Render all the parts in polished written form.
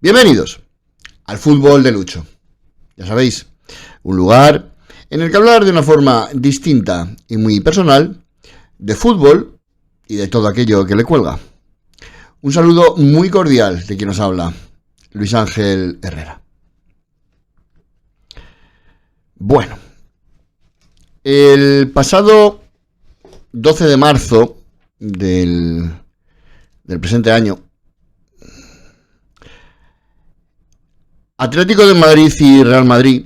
Bienvenidos al fútbol de Lucho. Ya sabéis, un lugar en el que hablar de una forma distinta y muy personal de fútbol y de todo aquello que le cuelga. Un saludo muy cordial de quien nos habla, Luis Ángel Herrera. Bueno, el pasado 12 de marzo del presente año, Atlético de Madrid y Real Madrid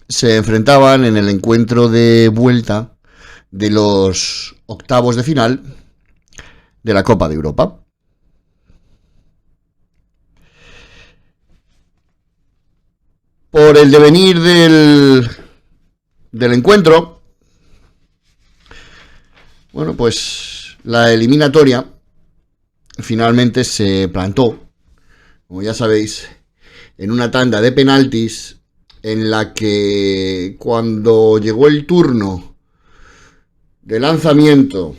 se enfrentaban en el encuentro de vuelta de los octavos de final de la Copa de Europa. Por el devenir del encuentro, bueno, pues la eliminatoria finalmente se plantó, como ya sabéis, en una tanda de penaltis en la que cuando llegó el turno de lanzamiento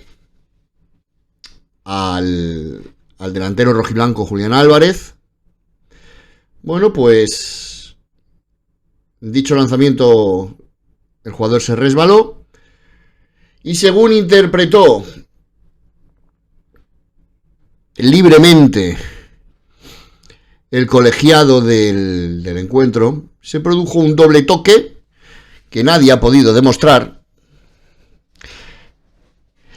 al delantero rojiblanco Julián Álvarez, bueno, pues dicho lanzamiento el jugador se resbaló y según interpretó libremente el colegiado del encuentro, se produjo un doble toque que nadie ha podido demostrar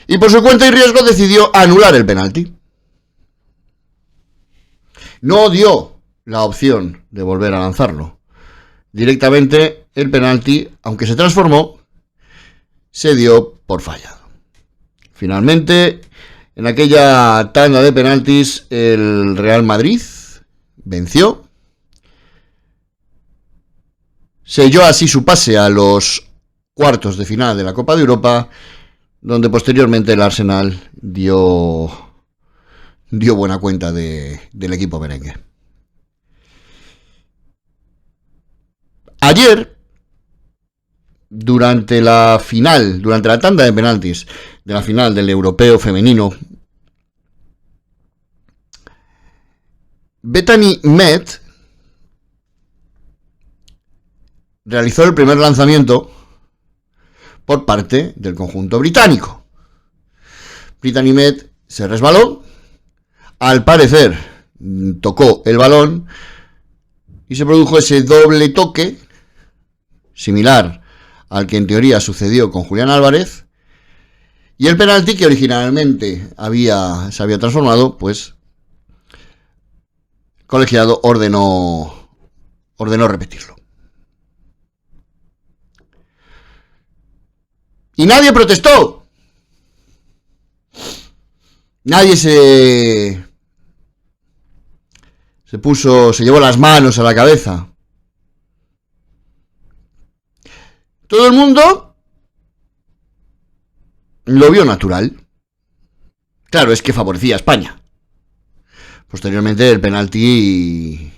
y por su cuenta y riesgo decidió anular el penalti. No dio la opción de volver a lanzarlo. Directamente el penalti, aunque se transformó, se dio por fallado. Finalmente, en aquella tanda de penaltis, el Real Madrid venció, selló así su pase a los cuartos de final de la Copa de Europa, donde posteriormente el Arsenal dio buena cuenta del equipo merengue. Ayer, durante la tanda de penaltis de la final del Europeo Femenino, Bethany Med realizó el primer lanzamiento por parte del conjunto británico. Bethany Med se resbaló, al parecer tocó el balón y se produjo ese doble toque, similar al que en teoría sucedió con Julián Álvarez, y el penalti que originalmente se había transformado, pues el colegiado ordenó repetirlo. Y nadie protestó. Nadie se llevó las manos a la cabeza. Todo el mundo lo vio natural. Claro, es que favorecía a España. Posteriormente el penalti,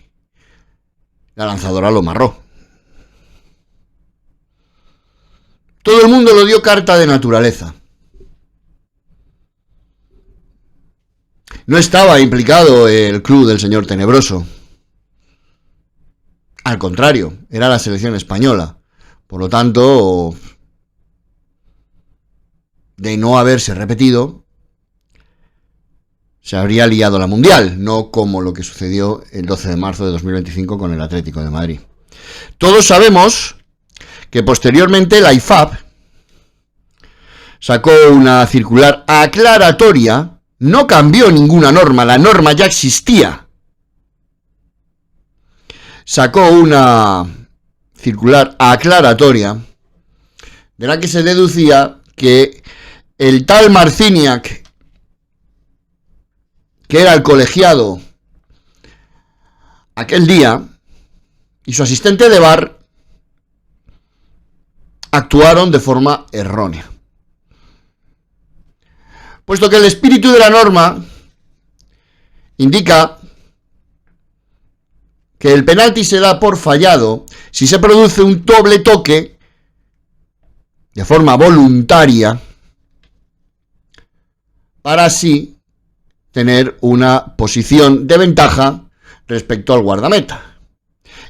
la lanzadora lo marró. Todo el mundo lo dio carta de naturaleza. No estaba implicado el club del señor Tenebroso. Al contrario, era la selección española. Por lo tanto, de no haberse repetido, se habría liado la Mundial, no como lo que sucedió el 12 de marzo de 2025 con el Atlético de Madrid. Todos sabemos que posteriormente la IFAB sacó una circular aclaratoria, no cambió ninguna norma, la norma ya existía. Sacó una circular aclaratoria de la que se deducía que el tal Marciniak, que era el colegiado aquel día, y su asistente de VAR actuaron de forma errónea. Puesto que el espíritu de la norma indica que el penalti se da por fallado si se produce un doble toque de forma voluntaria para así tener una posición de ventaja respecto al guardameta.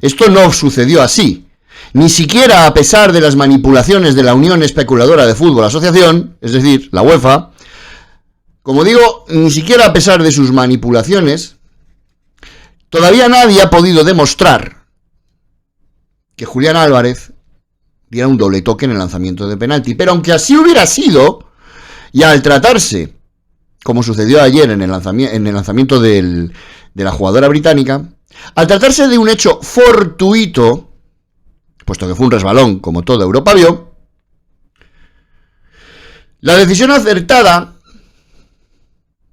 Esto no sucedió así, ni siquiera a pesar de las manipulaciones de la Unión Especuladora de Fútbol Asociación, es decir, la UEFA. Como digo, ni siquiera a pesar de sus manipulaciones, todavía nadie ha podido demostrar que Julián Álvarez diera un doble toque en el lanzamiento de penalti. Pero aunque así hubiera sido, y al tratarse, como sucedió ayer en el lanzamiento de la jugadora británica, al tratarse de un hecho fortuito, puesto que fue un resbalón, como toda Europa vio, la decisión acertada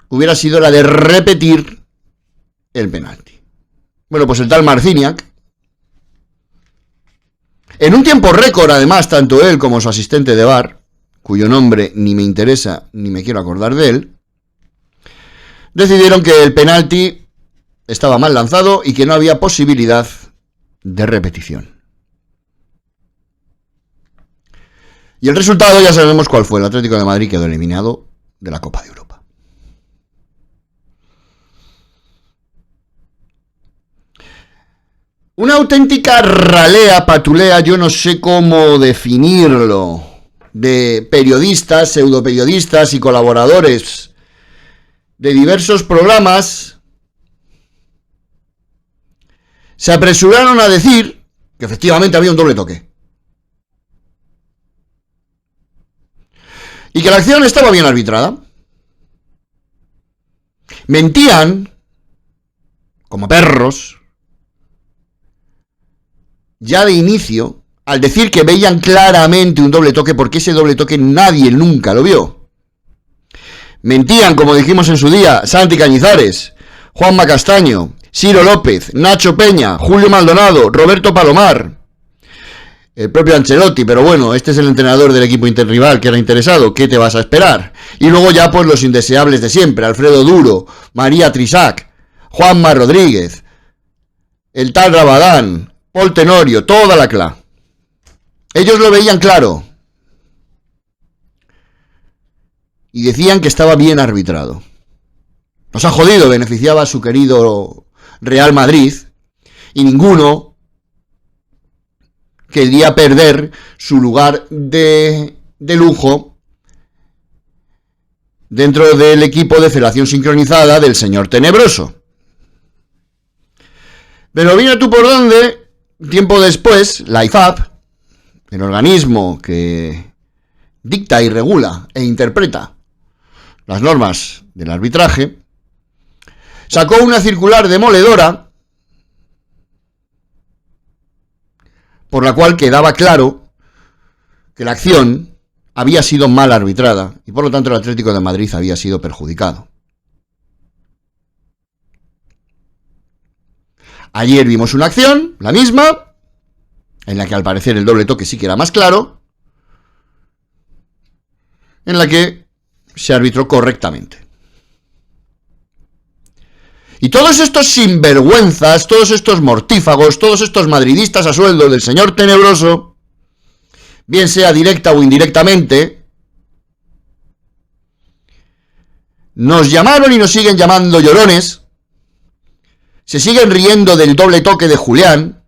hubiera sido la de repetir el penalti. Bueno, pues el tal Marciniak, en un tiempo récord además, tanto él como su asistente de VAR, cuyo nombre ni me interesa ni me quiero acordar de él, decidieron que el penalti estaba mal lanzado y que no había posibilidad de repetición. Y el resultado ya sabemos cuál fue. El Atlético de Madrid quedó eliminado de la Copa de Europa. Una auténtica ralea, patulea, yo no sé cómo definirlo, de periodistas, pseudoperiodistas y colaboradores de diversos programas se apresuraron a decir que efectivamente había un doble toque y que la acción estaba bien arbitrada. Mentían como perros ya de inicio al decir que veían claramente un doble toque, porque ese doble toque nadie nunca lo vio. Mentían, como dijimos en su día, Santi Cañizares, Juanma Castaño, Ciro López, Nacho Peña, Julio Maldonado, Roberto Palomar, el propio Ancelotti, pero bueno, este es el entrenador del equipo interrival que era interesado, ¿qué te vas a esperar? Y luego ya pues los indeseables de siempre, Alfredo Duro, María Trisac, Juanma Rodríguez, el tal Rabadán, Paul Tenorio, toda la cla. Ellos lo veían claro y decían que estaba bien arbitrado. Nos ha jodido, beneficiaba a su querido Real Madrid y ninguno quería perder su lugar de lujo dentro del equipo de federación sincronizada del señor Tenebroso. Pero mira tú por dónde, tiempo después, la IFAB, el organismo que dicta y regula e interpreta las normas del arbitraje, sacó una circular demoledora por la cual quedaba claro que la acción había sido mal arbitrada y por lo tanto el Atlético de Madrid había sido perjudicado. Ayer vimos una acción, la misma, en la que al parecer el doble toque sí que era más claro, en la que se arbitró correctamente. Y todos estos sinvergüenzas, todos estos mortífagos, todos estos madridistas a sueldo del señor Tenebroso, bien sea directa o indirectamente, nos llamaron y nos siguen llamando llorones, se siguen riendo del doble toque de Julián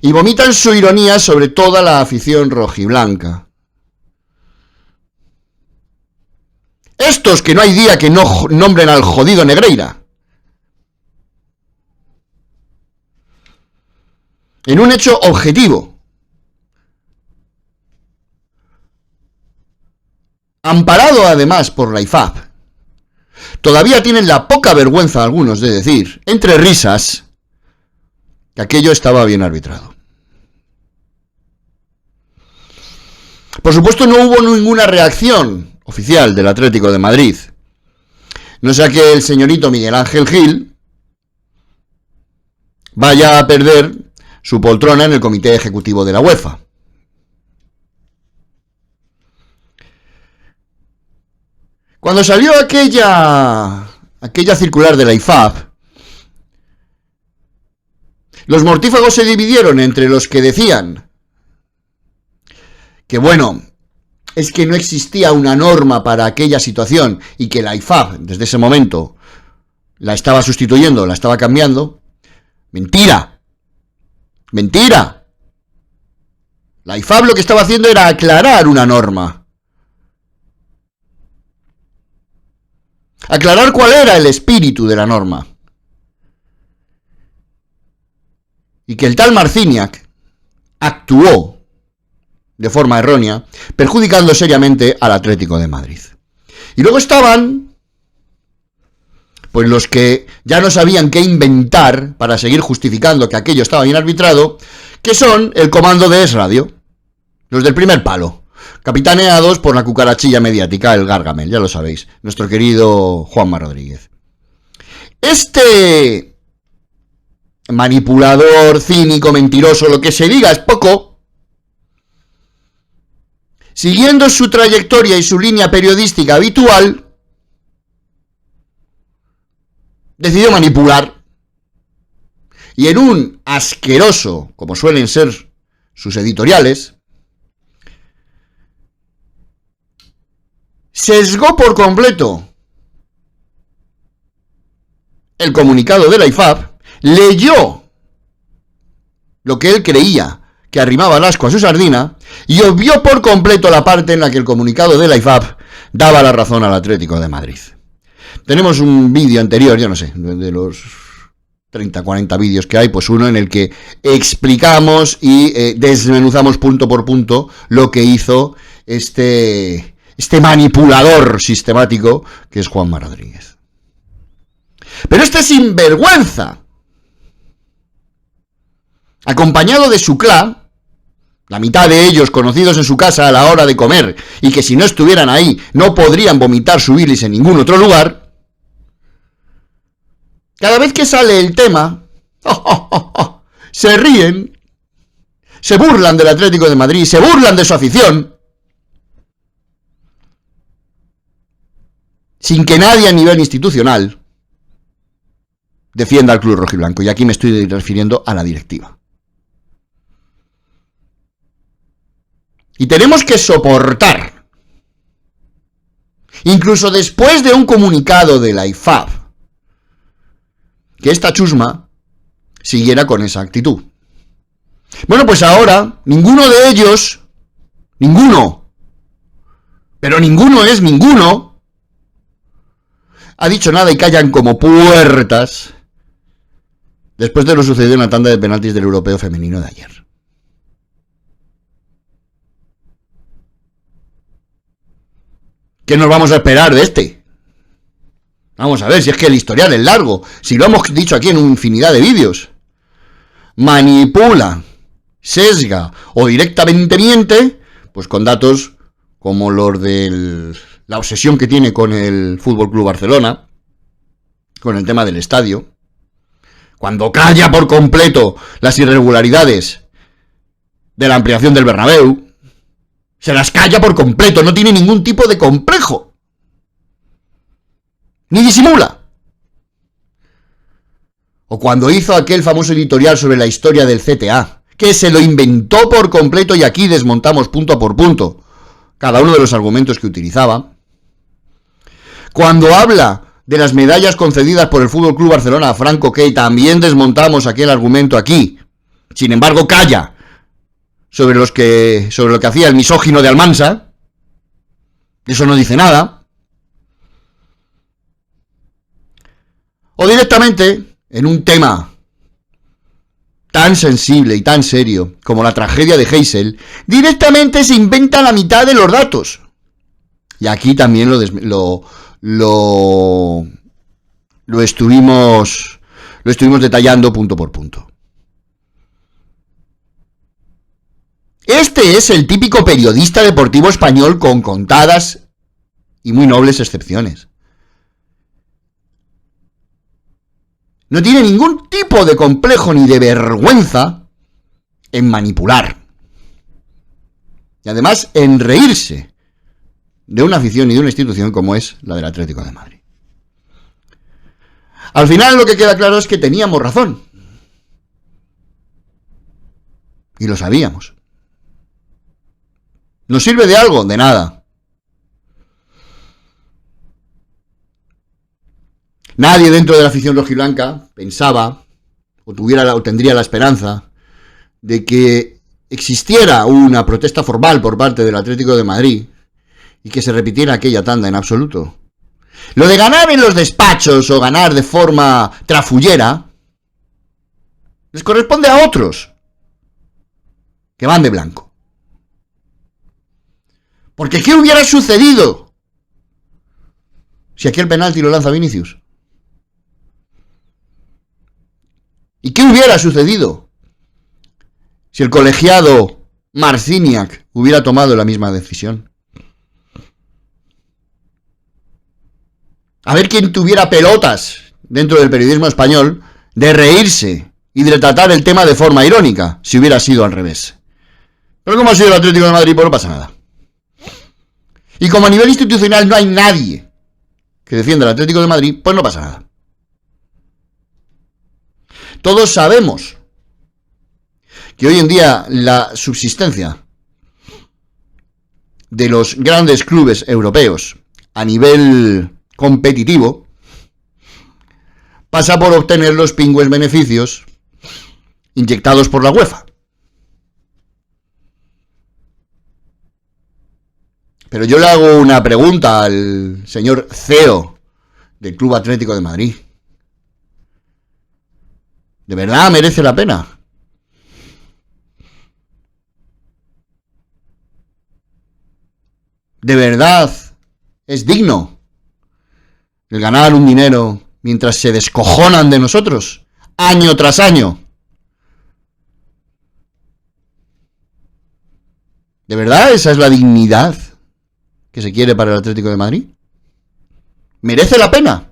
y vomitan su ironía sobre toda la afición rojiblanca. Estos que no hay día que no nombren al jodido Negreira. En un hecho objetivo. Amparado además por la IFAB. Todavía tienen la poca vergüenza algunos de decir, entre risas, que aquello estaba bien arbitrado. Por supuesto no hubo ninguna reacción oficial del Atlético de Madrid. No sea que el señorito Miguel Ángel Gil vaya a perder su poltrona en el comité ejecutivo de la UEFA. Cuando salió aquella circular de la IFAB, los mortífagos se dividieron entre los que decían que bueno, es que no existía una norma para aquella situación y que la IFAB desde ese momento la estaba sustituyendo, la estaba cambiando. Mentira. Mentira. La IFAB lo que estaba haciendo era aclarar una norma. Aclarar cuál era el espíritu de la norma. Y que el tal Marciniak actuó de forma errónea, perjudicando seriamente al Atlético de Madrid. Y luego estaban, pues los que ya no sabían qué inventar para seguir justificando que aquello estaba bien arbitrado, que son el comando de Es Radio, los del primer palo, capitaneados por la cucarachilla mediática, el Gargamel, ya lo sabéis, nuestro querido Juanma Rodríguez. Este manipulador, cínico, mentiroso, lo que se diga es poco. Siguiendo su trayectoria y su línea periodística habitual, decidió manipular. Y en un asqueroso, como suelen ser sus editoriales, sesgó por completo el comunicado de la IFAB, leyó lo que él creía que arrimaba el asco a su sardina y obvió por completo la parte en la que el comunicado de la IFAB daba la razón al Atlético de Madrid. Tenemos un vídeo anterior, yo no sé, de los 30, 40 vídeos que hay, pues uno en el que explicamos y desmenuzamos punto por punto lo que hizo este manipulador sistemático que es Juanma Rodríguez. Pero este sinvergüenza, acompañado de su clan, la mitad de ellos conocidos en su casa a la hora de comer y que si no estuvieran ahí no podrían vomitar su bilis en ningún otro lugar, cada vez que sale el tema, se ríen, se burlan del Atlético de Madrid, se burlan de su afición, sin que nadie a nivel institucional defienda al club rojiblanco. Y aquí me estoy refiriendo a la directiva. Y tenemos que soportar, incluso después de un comunicado de la IFAB, que esta chusma siguiera con esa actitud. Bueno, pues ahora, ninguno de ellos, pero ninguno es ninguno, ha dicho nada y callan como puertas después de lo sucedido en la tanda de penaltis del Europeo Femenino de ayer. ¿Qué nos vamos a esperar de este? Vamos a ver, si es que el historial es largo, si lo hemos dicho aquí en una infinidad de vídeos. Manipula, sesga o directamente miente, pues con datos como los de la obsesión que tiene con el Fútbol Club Barcelona, con el tema del estadio, cuando calla por completo las irregularidades de la ampliación del Bernabéu, se las calla por completo, no tiene ningún tipo de complejo. Ni disimula. O cuando hizo aquel famoso editorial sobre la historia del CTA, que se lo inventó por completo y aquí desmontamos punto por punto cada uno de los argumentos que utilizaba. Cuando habla de las medallas concedidas por el Fútbol Club Barcelona a Franco Key, también desmontamos aquel argumento aquí. Sin embargo, calla sobre lo que hacía el misógino de Almansa. Eso no dice nada. O directamente, en un tema tan sensible y tan serio como la tragedia de Heysel, directamente se inventa la mitad de los datos. Y aquí también lo estuvimos detallando punto por punto. Este es el típico periodista deportivo español con contadas y muy nobles excepciones. No tiene ningún tipo de complejo ni de vergüenza en manipular. Y además en reírse de una afición y de una institución como es la del Atlético de Madrid. Al final lo que queda claro es que teníamos razón. Y lo sabíamos. ¿Nos sirve de algo? De nada. Nadie dentro de la afición rojiblanca pensaba o tendría la esperanza de que existiera una protesta formal por parte del Atlético de Madrid y que se repitiera aquella tanda en absoluto. Lo de ganar en los despachos o ganar de forma trafullera les corresponde a otros que van de blanco. Porque ¿qué hubiera sucedido si aquel penalti lo lanza Vinicius? ¿Y qué hubiera sucedido si el colegiado Marciniak hubiera tomado la misma decisión? A ver quién tuviera pelotas dentro del periodismo español de reírse y de tratar el tema de forma irónica, si hubiera sido al revés. Pero como ha sido el Atlético de Madrid, pues no pasa nada. Y como a nivel institucional no hay nadie que defienda al Atlético de Madrid, pues no pasa nada. Todos sabemos que hoy en día la subsistencia de los grandes clubes europeos a nivel competitivo pasa por obtener los pingües beneficios inyectados por la UEFA. Pero yo le hago una pregunta al señor CEO del Club Atlético de Madrid. ¿De verdad merece la pena? ¿De verdad es digno el ganar un dinero mientras se descojonan de nosotros, año tras año? ¿De verdad esa es la dignidad que se quiere para el Atlético de Madrid? ¿Merece la pena?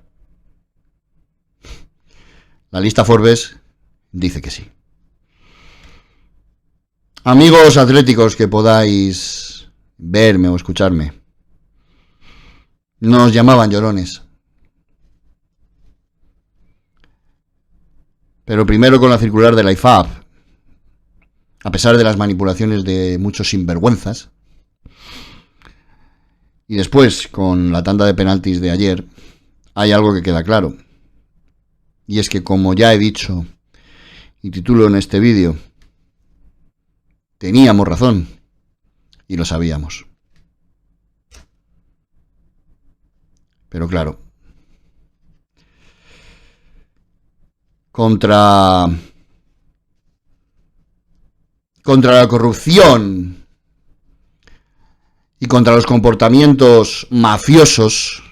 La lista Forbes dice que sí. Amigos atléticos que podáis verme o escucharme, nos llamaban llorones. Pero primero con la circular de la IFAB, a pesar de las manipulaciones de muchos sinvergüenzas, y después con la tanda de penaltis de ayer, hay algo que queda claro. Y es que, como ya he dicho y titulo en este vídeo, teníamos razón y lo sabíamos. Pero claro, contra la corrupción y contra los comportamientos mafiosos,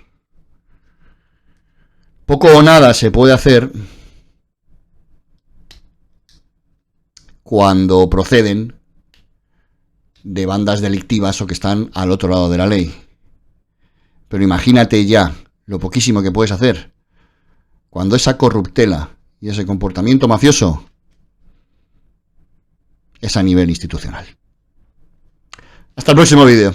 poco o nada se puede hacer cuando proceden de bandas delictivas o que están al otro lado de la ley. Pero imagínate ya lo poquísimo que puedes hacer cuando esa corruptela y ese comportamiento mafioso es a nivel institucional. Hasta el próximo vídeo.